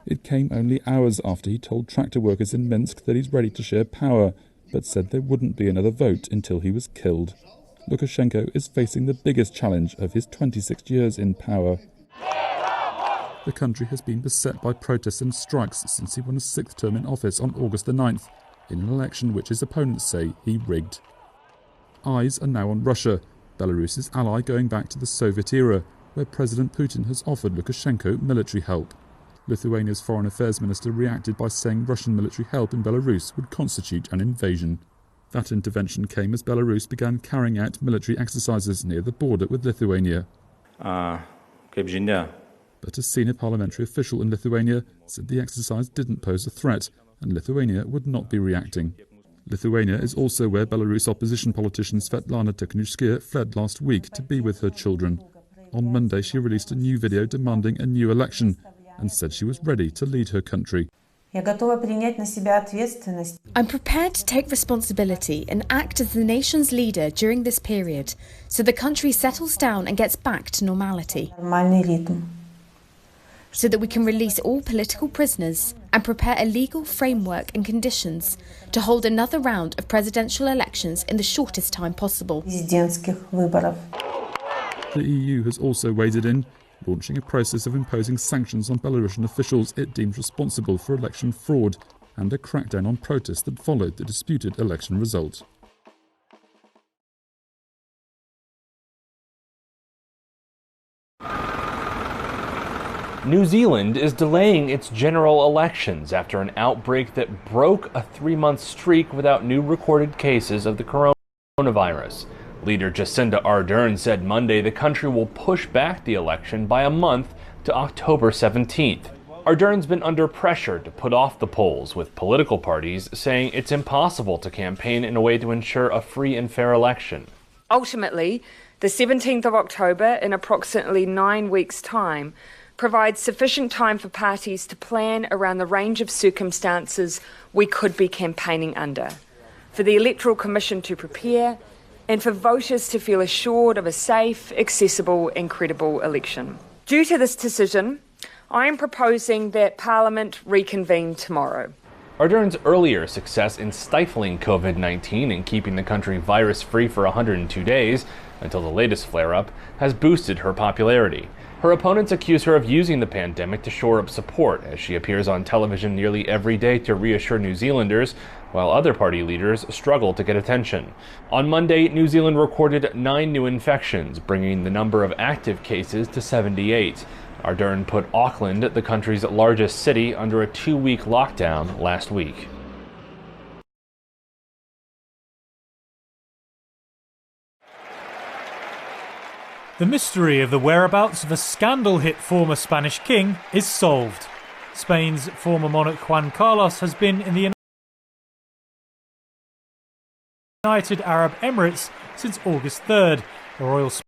It came only hours after he told tractor workers in Minsk that he's ready to share power, but said there wouldn't be another vote until he was killed. Lukashenko is facing the biggest challenge of his 26 years in power. The country has been beset by protests and strikes since he won a sixth term in office on August the 9th, in an election which his opponents say he rigged. Eyes are now on Russia, Belarus's ally going back to the Soviet era, where President Putin has offered Lukashenko military help. Lithuania's foreign affairs minister reacted by saying Russian military help in Belarus would constitute an invasion. That intervention came as Belarus began carrying out military exercises near the border with Lithuania. But a senior parliamentary official in Lithuania said the exercise didn't pose a threat and Lithuania would not be reacting. Lithuania is also where Belarus opposition politician Svetlana Tikhanovskaya fled last week to be with her children. On Monday she released a new video demanding a new election and said she was ready to lead her country. I'm prepared to take responsibility and act as the nation's leader during this period, so the country settles down and gets back to normality. So that we can release all political prisoners and prepare a legal framework and conditions to hold another round of presidential elections in the shortest time possible. The EU has also waded in, launching a process of imposing sanctions on Belarusian officials it deems responsible for election fraud and a crackdown on protests that followed the disputed election result. New Zealand is delaying its general elections after an outbreak that broke a 3-month streak without new recorded cases of the coronavirus. Leader Jacinda Ardern said Monday the country will push back the election by a month to October 17th. Ardern's been under pressure to put off the polls, with political parties saying it's impossible to campaign in a way to ensure a free and fair election. Ultimately, the 17th of October, in approximately 9 weeks' time, provides sufficient time for parties to plan around the range of circumstances we could be campaigning under, for the Electoral Commission to prepare, and for voters to feel assured of a safe, accessible and credible election. Due to this decision, I am proposing that Parliament reconvene tomorrow. Ardern's earlier success in stifling COVID-19 and keeping the country virus-free for 102 days, until the latest flare-up, has boosted her popularity. Her opponents accuse her of using the pandemic to shore up support as she appears on television nearly every day to reassure New Zealanders, while other party leaders struggle to get attention. On Monday, New Zealand recorded 9 new infections, bringing the number of active cases to 78. Ardern put Auckland, the country's largest city, under a 2-week lockdown last week. The mystery of the whereabouts of a scandal-hit former Spanish king is solved. Spain's former monarch Juan Carlos has been in the United Arab Emirates since August 3rd. The royal